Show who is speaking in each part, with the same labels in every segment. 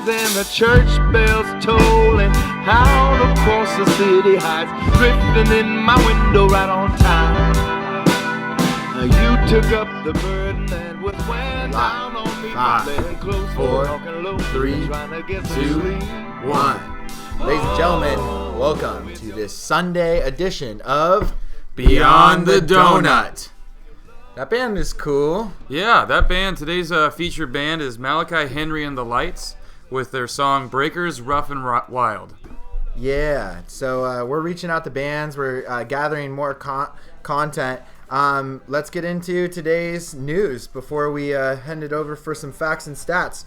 Speaker 1: skies and the church bells tolling out across the city heights, drifting in my window right on time. You took up the burden and was weighing down on me.
Speaker 2: Five,
Speaker 1: Close,
Speaker 2: 4, 3, 2, 1. Ladies and gentlemen, welcome to this Sunday edition of Beyond the Doughnut. That band is cool.
Speaker 3: Yeah, that band, today's featured band is Malachi, Henry, and the Lights with their song Breakers, Rough and Wild.
Speaker 2: Yeah, so we're reaching out to bands. We're gathering more content. Let's get into today's news before we hand it over for some facts and stats.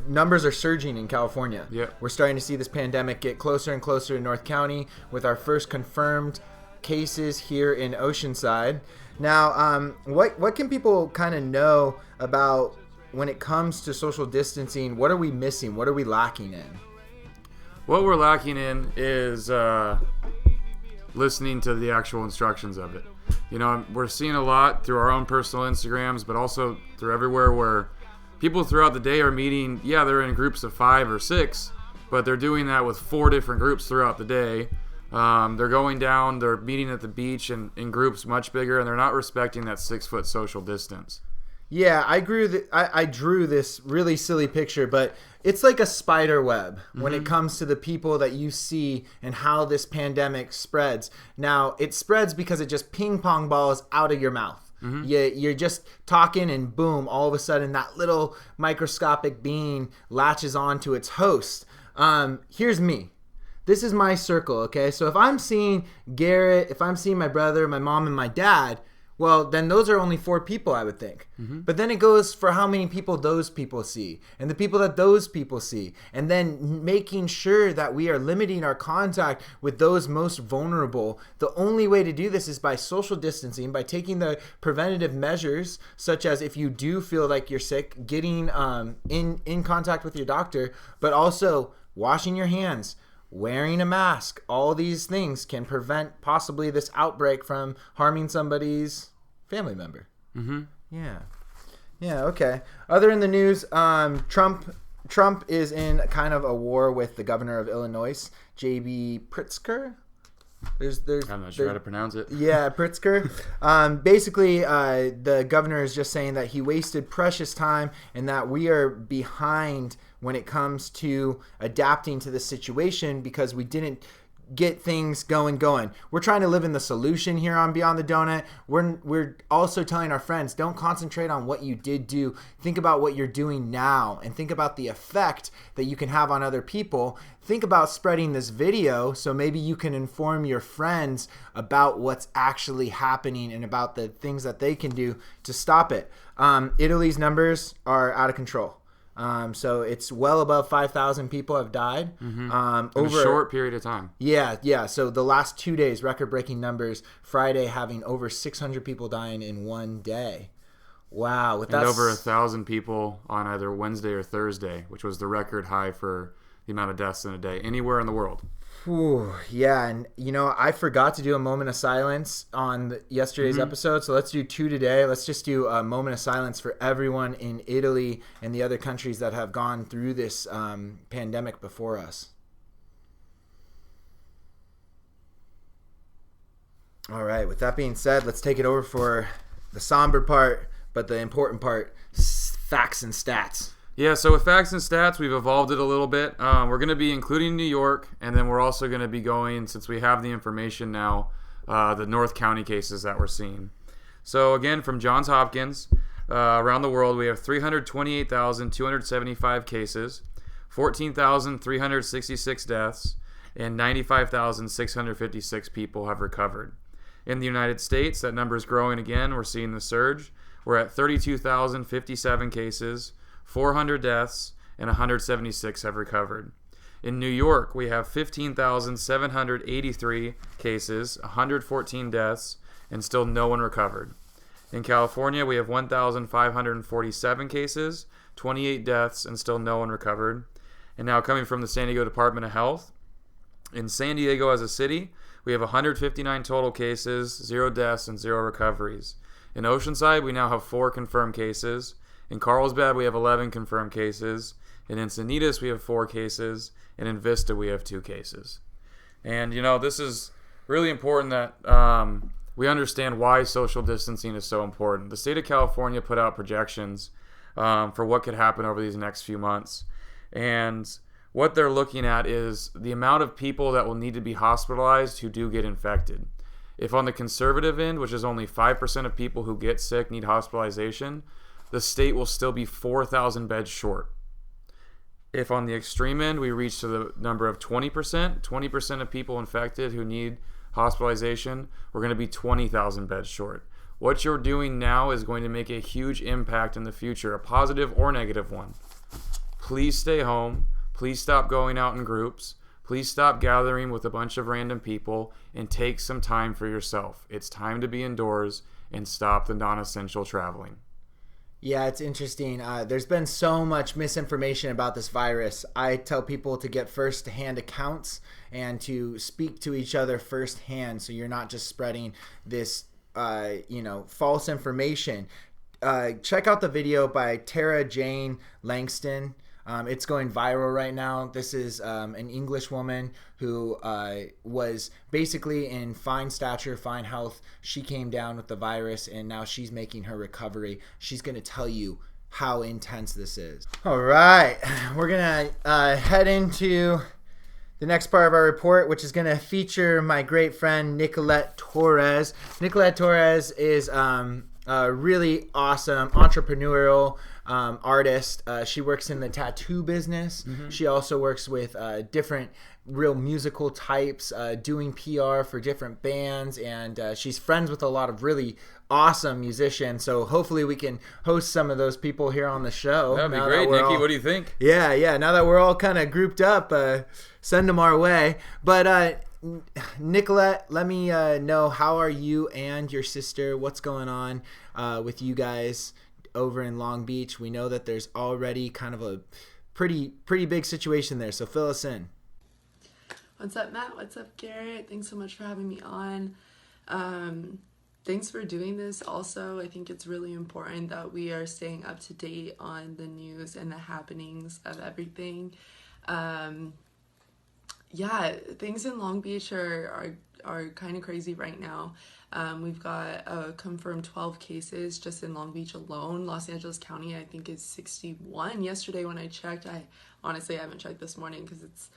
Speaker 2: Numbers are surging in California.
Speaker 3: Yep.
Speaker 2: We're starting to see this pandemic get closer and closer to North County with our first confirmed cases here in Oceanside. Now, what can people kind of know about when it comes to social distancing? What are we missing? What are we lacking in?
Speaker 3: What we're lacking in is listening to the actual instructions of it. You know, we're seeing a lot through our own personal Instagrams, but also through everywhere where people throughout the day are meeting. Yeah, they're in groups of 5 or 6, but they're doing that with 4 different groups throughout the day. They're going down, they're meeting at the beach in groups much bigger, and they're not respecting that 6-foot social distance.
Speaker 2: Yeah, I drew this really silly picture, but it's like a spider web when it comes to the people that you see and how this pandemic spreads. Now, it spreads because it just ping pong balls out of your mouth. You're just talking and boom, all of a sudden that little microscopic being latches onto its host. Here's me. This is my circle, okay? So if I'm seeing Garrett, if I'm seeing my brother, my mom, and my dad, well, then those are only 4 people, I would think. But then it goes for how many people those people see and the people that those people see. And then making sure that we are limiting our contact with those most vulnerable. The only way to do this is by social distancing, by taking the preventative measures, such as if you do feel like you're sick, getting in contact with your doctor, but also washing your hands, wearing a mask. All these things can prevent possibly this outbreak from harming somebody's family member. Yeah, okay. Other in the news, Trump is in kind of a war with the governor of Illinois, J.B. Pritzker.
Speaker 3: I'm not sure how to pronounce it.
Speaker 2: Yeah, Pritzker. Basically, the governor is just saying that he wasted precious time and that we are behind when it comes to adapting to the situation because we didn't get things going. We're trying to live in the solution here on Beyond the Doughnut. We're also telling our friends, don't concentrate on what you did do. Think about what you're doing now and think about the effect that you can have on other people. Think about spreading this video so maybe you can inform your friends about what's actually happening and about the things that they can do to stop it. Italy's numbers are out of control. So it's well above 5,000 people have died
Speaker 3: in a short period of time.
Speaker 2: Yeah. So the last 2 days, record-breaking numbers. Friday having over 600 people dying in one day. Wow.
Speaker 3: And over 1,000 people on either Wednesday or Thursday, which was the record high for the amount of deaths in a day anywhere in the world.
Speaker 2: Whew, yeah, and I forgot to do a moment of silence on yesterday's episode, so let's do 2 today. Let's just do a moment of silence for everyone in Italy and the other countries that have gone through this pandemic before us. All right, with that being said, let's take it over for the somber part, but the important part, facts and stats.
Speaker 3: Yeah, so with facts and stats, we've evolved it a little bit. We're going to be including New York, and then we're also going to be going, since we have the information now, the North County cases that we're seeing. So again, from Johns Hopkins, around the world, we have 328,275 cases, 14,366 deaths, and 95,656 people have recovered. In the United States, that number is growing again. We're seeing the surge. We're at 32,057 cases, 400 deaths, and 176 have recovered. In New York, we have 15,783 cases, 114 deaths, and still no one recovered. In California, we have 1,547 cases, 28 deaths, and still no one recovered. And now coming from the San Diego Department of Health, in San Diego as a city, we have 159 total cases, 0 deaths, and 0 recoveries. In Oceanside, we now have 4 confirmed cases. In Carlsbad, we have 11 confirmed cases. In Encinitas, we have 4 cases. And in Vista, we have 2 cases. And, this is really important that we understand why social distancing is so important. The state of California put out projections for what could happen over these next few months. And what they're looking at is the amount of people that will need to be hospitalized who do get infected. If on the conservative end, which is only 5% of people who get sick need hospitalization, the state will still be 4,000 beds short. If on the extreme end, we reach to the number of 20% of people infected who need hospitalization, we're going to be 20,000 beds short. What you're doing now is going to make a huge impact in the future, a positive or negative one. Please stay home. Please stop going out in groups. Please stop gathering with a bunch of random people and take some time for yourself. It's time to be indoors and stop the non-essential traveling.
Speaker 2: Yeah, it's interesting. There's been so much misinformation about this virus. I tell people to get first-hand accounts and to speak to each other firsthand, so you're not just spreading this, false information. Check out the video by Tara Jane Langston. It's going viral right now. This is an English woman who was basically in fine stature, fine health. She came down with the virus, and now she's making her recovery. She's going to tell you how intense this is. All right. We're going to head into the next part of our report, which is going to feature my great friend Nicolette Torres. Nicolette Torres is a really awesome entrepreneurial artist. She works in the tattoo business. Mm-hmm. She also works with different real musical types, doing PR for different bands, and she's friends with a lot of really awesome musicians. So hopefully we can host some of those people here on the show.
Speaker 3: That'd be great, Nikki. What do you think?
Speaker 2: Yeah. Now that we're all kind of grouped up, send them our way. But Nicolette, let me know, how are you and your sister? What's going on with you guys over in Long Beach? We know that there's already kind of a pretty big situation there, so fill us in.
Speaker 4: What's up, Matt? What's up, Garrett? Thanks so much for having me on. Thanks for doing this. Also, I think it's really important that we are staying up to date on the news and the happenings of everything. Things in Long Beach are kind of crazy right now. We've got a confirmed 12 cases just in Long Beach alone. Los Angeles County, I think, is 61. Yesterday when I checked, I haven't checked this morning because it's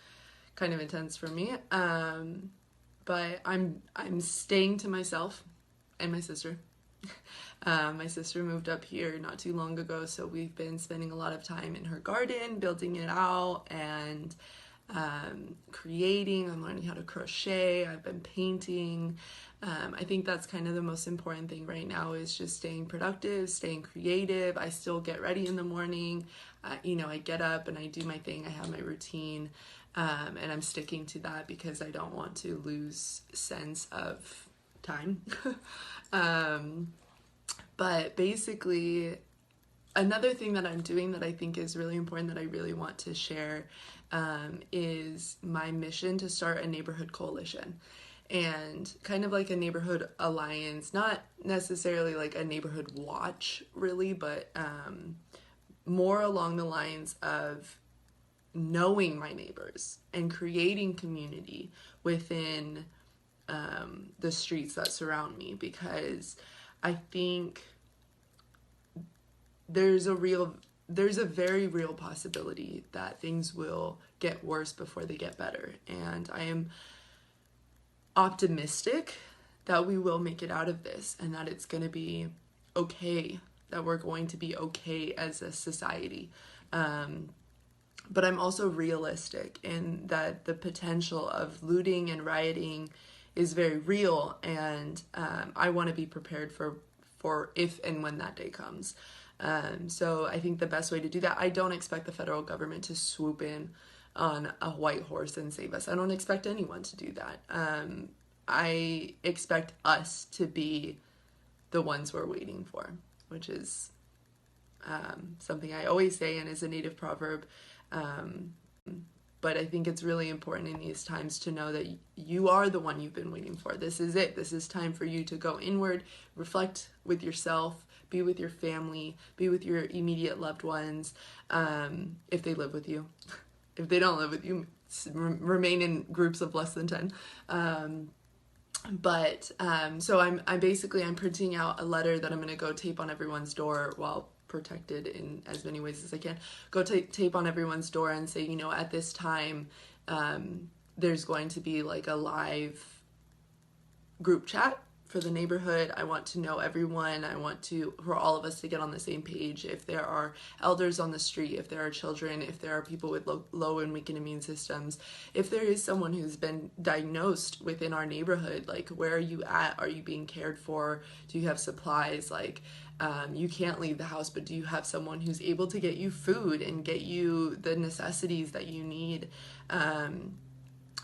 Speaker 4: kind of intense for me. But I'm staying to myself and my sister. My sister moved up here not too long ago, so we've been spending a lot of time in her garden, building it out, and creating. I'm learning how to crochet. I've been painting. I think that's kind of the most important thing right now, is just staying productive, staying creative. I still get ready in the morning. I get up and I do my thing. I have my routine, and I'm sticking to that because I don't want to lose sense of time. But basically, another thing that I'm doing that I think is really important, that I really want to share, is my mission to start a neighborhood coalition, and kind of like a neighborhood alliance, not necessarily like a neighborhood watch really, but more along the lines of knowing my neighbors and creating community within the streets that surround me, because I think there's a very real possibility that things will get worse before they get better. And I am optimistic that we will make it out of this, and that it's going to be okay, that we're going to be okay as a society. But I'm also realistic in that the potential of looting and rioting is very real, and I want to be prepared for if and when that day comes. So I think the best way to do that, I don't expect the federal government to swoop in on a white horse and save us. I don't expect anyone to do that. I expect us to be the ones we're waiting for, which is something I always say and is a native proverb. But I think it's really important in these times to know that you are the one you've been waiting for. This is it. This is time for you to go inward, reflect with yourself, Be with your family. Be with your immediate loved ones, if they live with you. If they don't live with you, remain in groups of less than 10. So I'm printing out a letter that I'm going to go tape on everyone's door while protected in as many ways as I can. Go tape on everyone's door and say, at this time, there's going to be like a live group chat for the neighborhood. I want to know everyone. I want for all of us to get on the same page. If there are elders on the street, if there are children, if there are people with low and weakened immune systems, if there is someone who's been diagnosed within our neighborhood, like, where are you at? Are you being cared for? Do you have supplies? Like, you can't leave the house, but do you have someone who's able to get you food and get you the necessities that you need?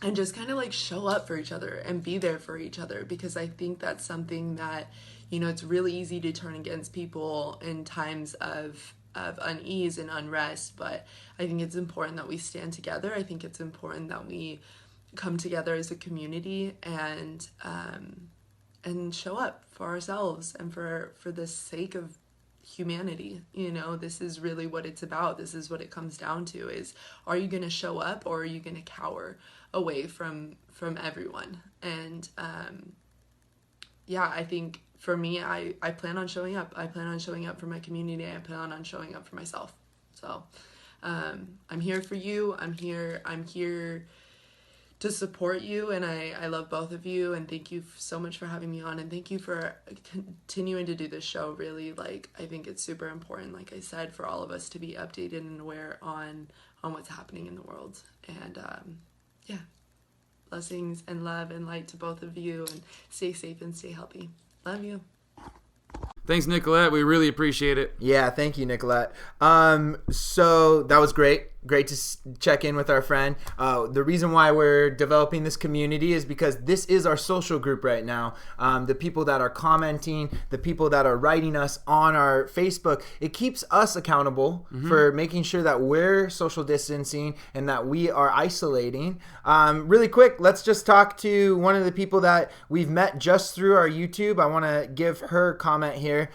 Speaker 4: And just kind of like show up for each other and be there for each other, because I think that's something that, it's really easy to turn against people in times of unease and unrest, but I think it's important that we stand together. I think it's important that we come together as a community and show up for ourselves and for the sake of humanity. This is really what it's about. This is what it comes down to, is, are you going to show up, or are you going to cower away from everyone? And I think for me, I plan on showing up. I plan on showing up for my community. I plan on showing up for myself. So I'm here for you. I'm here to support you, and I love both of you, and thank you so much for having me on, and thank you for continuing to do this show. Really, like, I think it's super important, like I said, for all of us to be updated and aware on what's happening in the world. And blessings and love and light to both of you, and stay safe and stay healthy. Love you.
Speaker 3: Thanks, Nicolette. We really appreciate it.
Speaker 2: Yeah, thank you, Nicolette. So that was great. Great to check in with our friend. The reason why we're developing this community is because this is our social group right now. The people that are commenting, the people that are writing us on our Facebook, it keeps us accountable for making sure that we're social distancing and that we are isolating. Really quick, let's just talk to one of the people that we've met just through our YouTube. I want to give her comment here.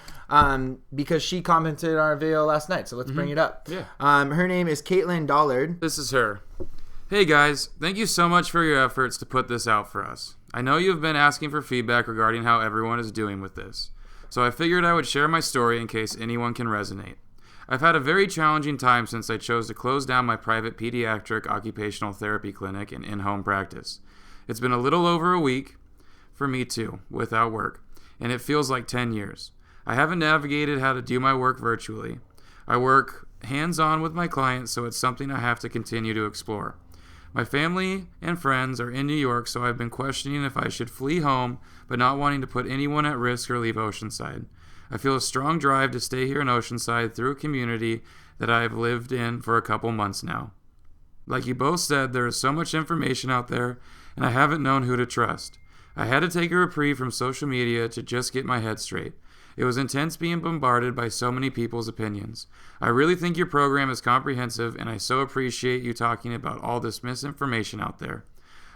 Speaker 2: Because she commented on our video last night, so let's bring it up.
Speaker 3: Yeah.
Speaker 2: Her name is Caitlin Dollard.
Speaker 3: This is her. Hey guys, thank you so much for your efforts to put this out for us. I know you've been asking for feedback regarding how everyone is doing with this, so I figured I would share my story in case anyone can resonate. I've had a very challenging time since I chose to close down my private pediatric occupational therapy clinic and in-home practice. It's been a little over a week for me too, without work, and it feels like 10 years. I haven't navigated how to do my work virtually. I work hands-on with my clients, so it's something I have to continue to explore. My family and friends are in New York, so I've been questioning if I should flee home, but not wanting to put anyone at risk or leave Oceanside. I feel a strong drive to stay here in Oceanside through a community that I've lived in for a couple months now. Like you both said, there is so much information out there, and I haven't known who to trust. I had to take a reprieve from social media to just get my head straight. It was intense being bombarded by so many people's opinions. I really think your program is comprehensive, and I so appreciate you talking about all this misinformation out there.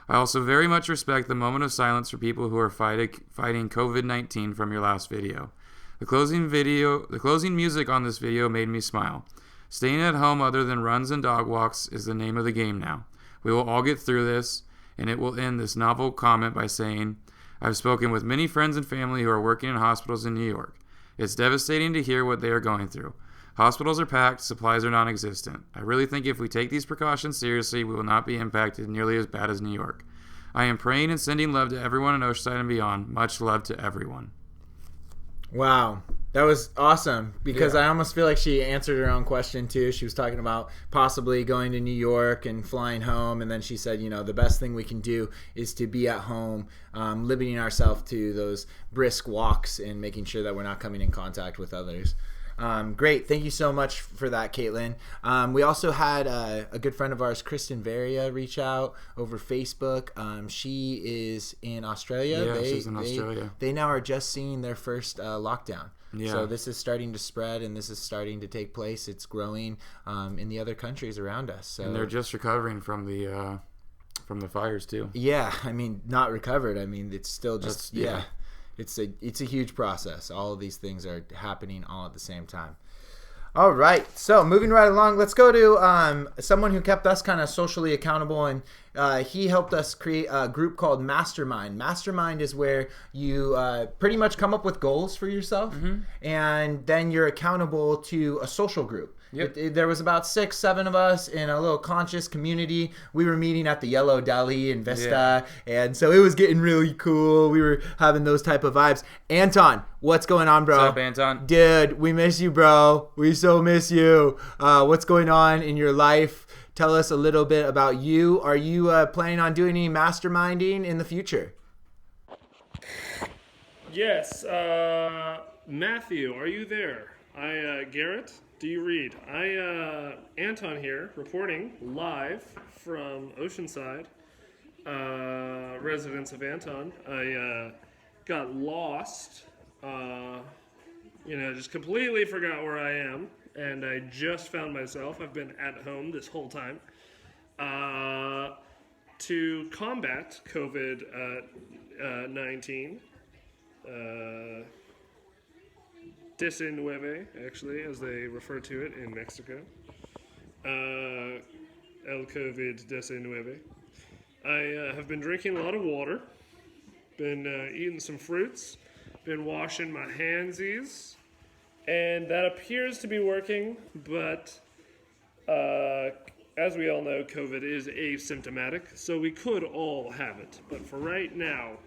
Speaker 3: I also very much respect the moment of silence for people who are fighting COVID-19 from your last video. The closing music on this video made me smile. Staying at home other than runs and dog walks is the name of the game now. We will all get through this, and it will end this novel comment by saying, I've spoken with many friends and family who are working in hospitals in New York. It's devastating to hear what they are going through. Hospitals are packed, supplies are non-existent. I really think if we take these precautions seriously, we will not be impacted nearly as bad as New York. I am praying and sending love to everyone in Oceanside and beyond. Much love to everyone.
Speaker 2: Wow. That was awesome, because I almost feel like she answered her own question too. She was talking about possibly going to New York and flying home, and then she said, the best thing we can do is to be at home, limiting ourselves to those brisk walks and making sure that we're not coming in contact with others. Great. Thank you so much for that, Caitlin. We also had a good friend of ours, Kristen Varia, reach out over Facebook. She is in Australia.
Speaker 3: Yeah, she's in Australia.
Speaker 2: They now are just seeing their first lockdown.
Speaker 3: Yeah.
Speaker 2: So this is starting to spread, and this is starting to take place. It's growing in the other countries around us. So,
Speaker 3: and they're just recovering from the fires too.
Speaker 2: Yeah, I mean, not recovered. I mean, it's still just it's a huge process. All of these things are happening all at the same time. All right, so moving right along, let's go to someone who kept us kind of socially accountable, and he helped us create a group called Mastermind. Mastermind is where you pretty much come up with goals for yourself, and then you're accountable to a social group. Yep. There was about 6-7 of us in a little conscious community. We were meeting at the Yellow Deli in Vista, and so it was getting really cool. We were having those type of vibes. Anton, what's going on, bro?
Speaker 3: What's up, Anton?
Speaker 2: Dude, we miss you, bro. We so miss you. What's going on in your life? Tell us a little bit about you. Are you planning on doing any masterminding in the future?
Speaker 5: Yes. Matthew, are you there? Garrett, do you read? Anton here, reporting live from Oceanside, residence of Anton. I got lost, just completely forgot where I am, and I just found myself. I've been at home this whole time to combat COVID-19. 19, actually, as they refer to it in Mexico. El COVID-19. I have been drinking a lot of water, been eating some fruits, been washing my handsies, and that appears to be working, but as we all know, COVID is asymptomatic, so we could all have it. But for right now,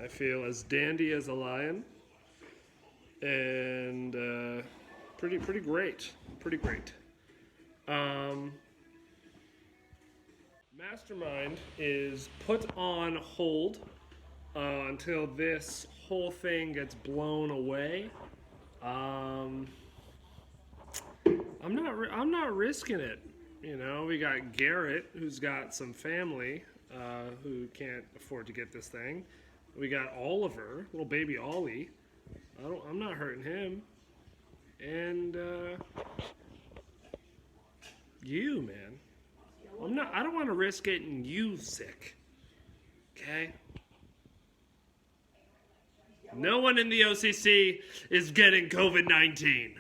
Speaker 5: I feel as dandy as a lion. And pretty great. Mastermind is put on hold until this whole thing gets blown away. I'm not risking it. We got Garrett, who's got some family who can't afford to get this thing. We got Oliver, little baby Ollie. I'm not hurting him. And you, man. I don't want to risk getting you sick. Okay? No one in the OCC is getting COVID-19.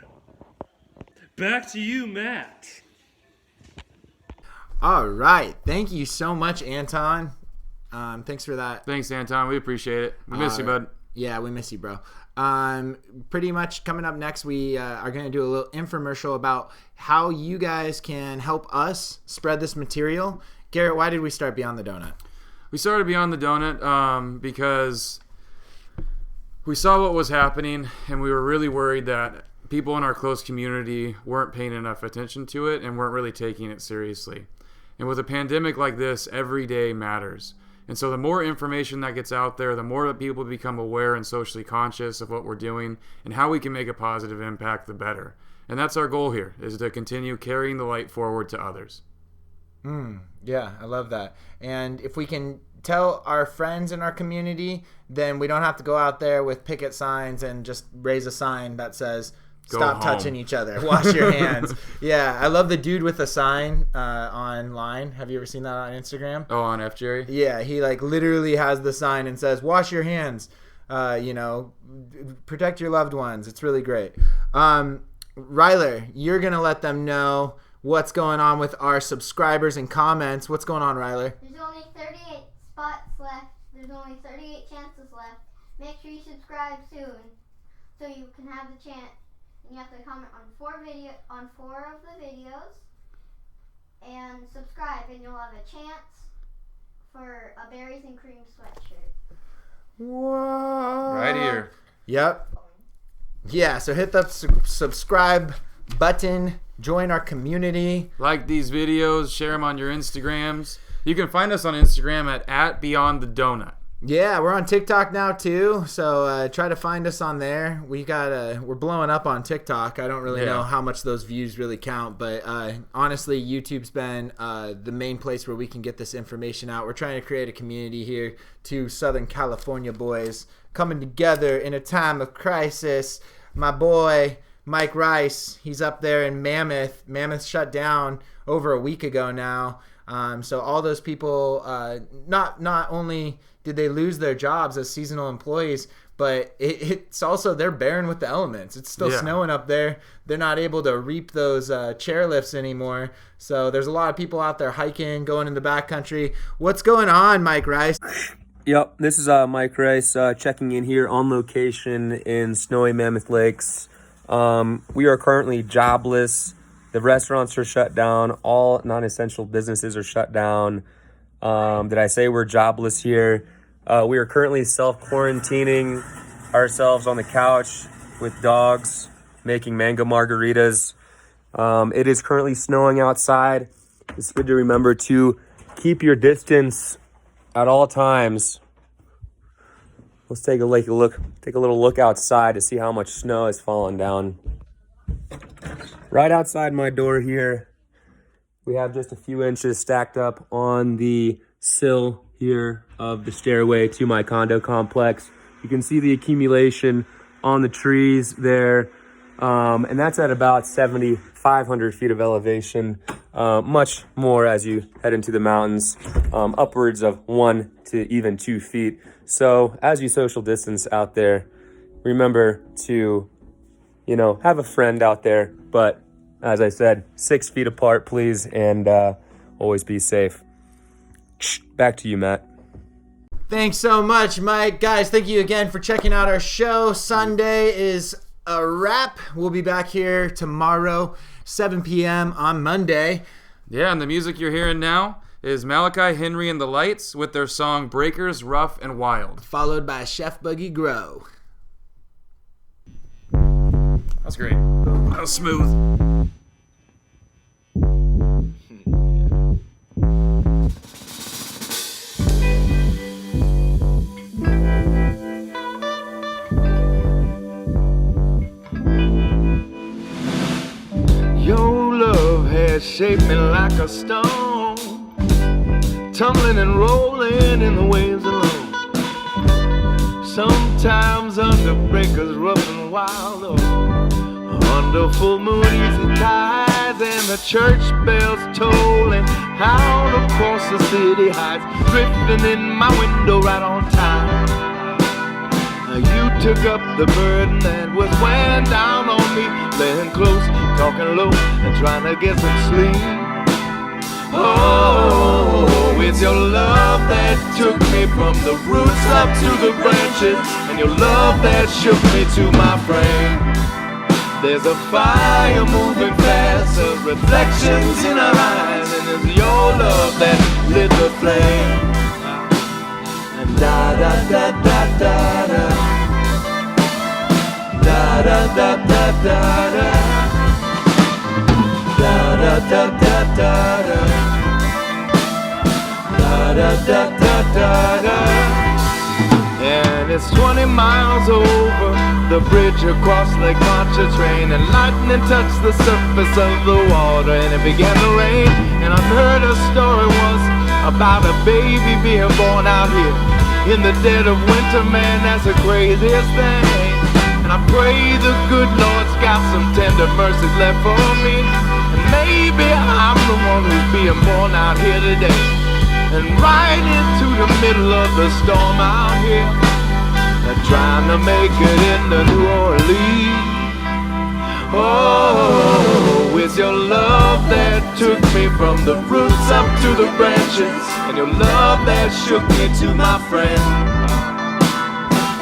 Speaker 5: Back to you, Matt.
Speaker 2: All right. Thank you so much, Anton. Thanks for that.
Speaker 3: Thanks, Anton. We appreciate it. We miss you, bud.
Speaker 2: Yeah, we miss you, bro. Pretty much coming up next, we are going to do a little infomercial about how you guys can help us spread this material. Garrett, why did we start Beyond the Doughnut?
Speaker 3: We started Beyond the Doughnut because we saw what was happening, and we were really worried that people in our close community weren't paying enough attention to it and weren't really taking it seriously. And with a pandemic like this, every day matters. And so the more information that gets out there, the more that people become aware and socially conscious of what we're doing and how we can make a positive impact, the better. And that's our goal here, is to continue carrying the light forward to others.
Speaker 2: Yeah, I love that. And if we can tell our friends in our community, then we don't have to go out there with picket signs and just raise a sign that says, stop touching each other. Wash your hands. Yeah, I love the dude with the sign online. Have you ever seen that on Instagram?
Speaker 3: Oh, on F. Jerry?
Speaker 2: Yeah, he literally has the sign and says, wash your hands. Protect your loved ones. It's really great. Ryler, you're going to let them know what's going on with our subscribers and comments. What's going on, Ryler?
Speaker 6: There's only 38 spots left. There's only 38 chances left. Make sure you subscribe soon so you can have the chance. You have to comment on 4 of the videos and subscribe, and you'll have a chance for a berries and cream sweatshirt.
Speaker 2: What?
Speaker 3: Right here.
Speaker 2: Yep. Yeah, so hit the subscribe button, join our community.
Speaker 3: Like these videos, share them on your Instagrams. You can find us on Instagram at Beyond the Doughnut.
Speaker 2: Yeah, we're on TikTok now too, so try to find us on there. We're blowing up on TikTok. I don't really know how much those views really count, but honestly, YouTube's been the main place where we can get this information out. We're trying to create a community here, 2 Southern California boys coming together in a time of crisis. My boy Mike Reiss. He's up there in Mammoth. Mammoth shut down over a week ago now. So all those people, not only did they lose their jobs as seasonal employees, but it's also they're bearing with the elements. It's still snowing up there. They're not able to reap those chairlifts anymore. So there's a lot of people out there hiking, going in the backcountry. What's going on, Mike Reiss?
Speaker 7: Yep, this is Mike Reiss checking in here on location in snowy Mammoth Lakes. We are currently jobless. The restaurants are shut down. All non-essential businesses are shut down. Did I say we're jobless here? We are currently self-quarantining ourselves on the couch with dogs, making mango margaritas. It is currently snowing outside. It's good to remember to keep your distance at all times. Let's take a little look outside to see how much snow has fallen down. Right outside my door here, we have just a few inches stacked up on the sill here of the stairway to my condo complex. You can see the accumulation on the trees there, and that's at about 7,500 feet of elevation. Much more as you head into the mountains, upwards of 1 to even 2 feet. So as you social distance out there, remember to, have a friend out there, but as I said, 6 feet apart, please, and always be safe. Back to you, Matt.
Speaker 2: Thanks so much, Mike. Guys, thank you again for checking out our show. Sunday is a wrap. We'll be back here tomorrow, 7 p.m. on Monday.
Speaker 3: Yeah, and the music you're hearing now is Malachi, Henry, and the Lights with their song Breakers, Rough and Wild.
Speaker 2: Followed by Chef Buggy Grow.
Speaker 3: That's great. That was smooth.
Speaker 1: Your love has shaped me like a stone, tumbling and rolling in the waves alone. Sometimes under breakers rough and wild, under full moon easy tides, and the church bells tolling out across the city heights, drifting in my window right on time. You took up the burden that was weighing down on me, laying close, talking low, and trying to get some sleep. Oh, it's your love that took me from the roots up to the branches, and your love that shook me to my frame. There's a fire moving fast, of reflections in our eyes, and it's your love that lit the flame. Da da da da da da, da da da da da da, da da da da da da, da. And it's 20 miles over the bridge across Lake Pontchartrain, and lightning touched the surface of the water, and it began to rain. And I heard a story once about a baby being born out here in the dead of winter. Man, that's the craziest thing. And I pray the good Lord's got some tender mercies left for me, and maybe I'm the one who's being born out here today, and right into the middle of the storm out here, and trying to make it into New Orleans. Oh, it's your love that took me from the roots up to the branches, and your love that shook me to my friend.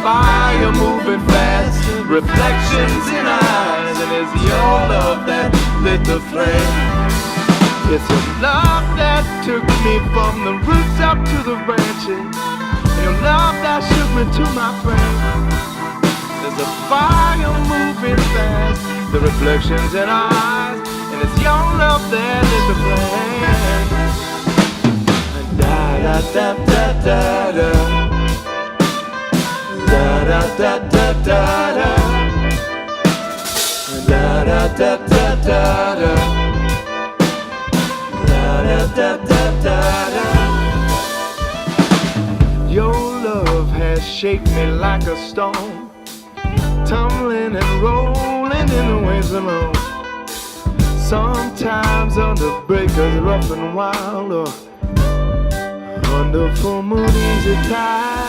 Speaker 1: Fire moving fast, reflections in eyes, and it's your love that lit the flame. It's your love that took me from the roots up to the branches, and your love that shook me to my friend. There's a fire moving fast, the reflections in our eyes, and it's your love that lit the flame. Da da da da da da, da da da da da da, da da da da da da, da da da da da. Your love has shaped me like a stone, tumbling and rolling in the waves alone. Sometimes under breakers rough and wild, or under full moon easy tide.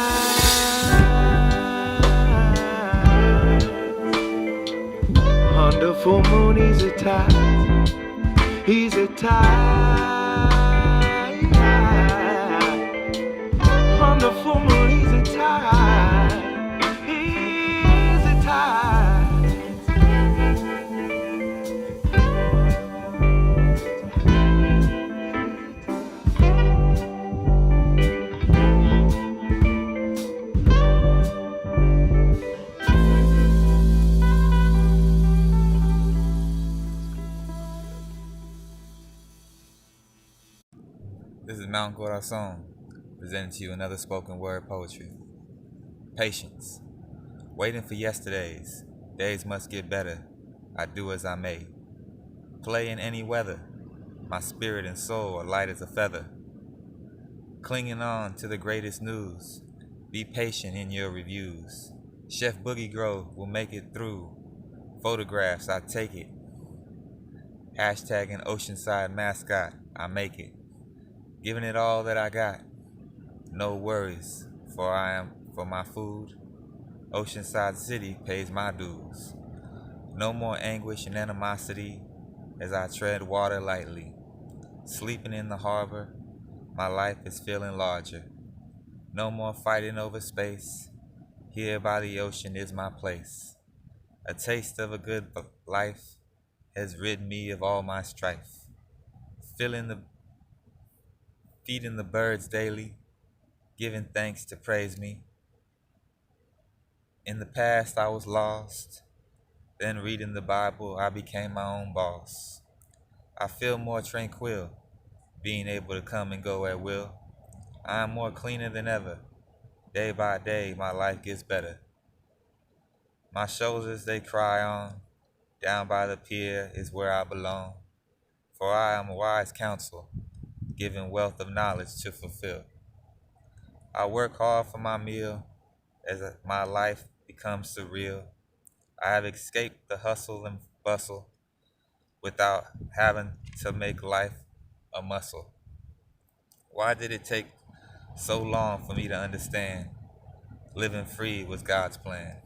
Speaker 1: Under full moon easy tide. Easy tide. Under full moon easy tide. Easy tide.
Speaker 8: This is Mount CORAZON, presenting to you another spoken word poetry. Patience. Waiting for yesterdays. Days must get better. I do as I may. Play in any weather. My spirit and soul are light as a feather. Clinging on to the greatest news. Be patient in your reviews. Chef Boogie Grove will make it through. Photographs, I take it. Hashtagging Oceanside mascot, I make it. Giving it all that I got. No worries, for I am for my food. Oceanside City pays my dues. No more anguish and animosity as I tread water lightly. Sleeping in the harbor, my life is feeling larger. No more fighting over space. Here by the ocean is my place. A taste of a good life has rid me of all my strife. Feeding the birds daily, giving thanks to praise me. In the past I was lost, then reading the Bible I became my own boss. I feel more tranquil, being able to come and go at will. I am more cleaner than ever. Day by day my life gets better. My shoulders they cry on, down by the pier is where I belong. For I am a wise counsel, giving wealth of knowledge to fulfill. I work hard for my meal as my life becomes surreal. I have escaped the hustle and bustle without having to make life a muscle. Why did it take so long for me to understand living free was God's plan?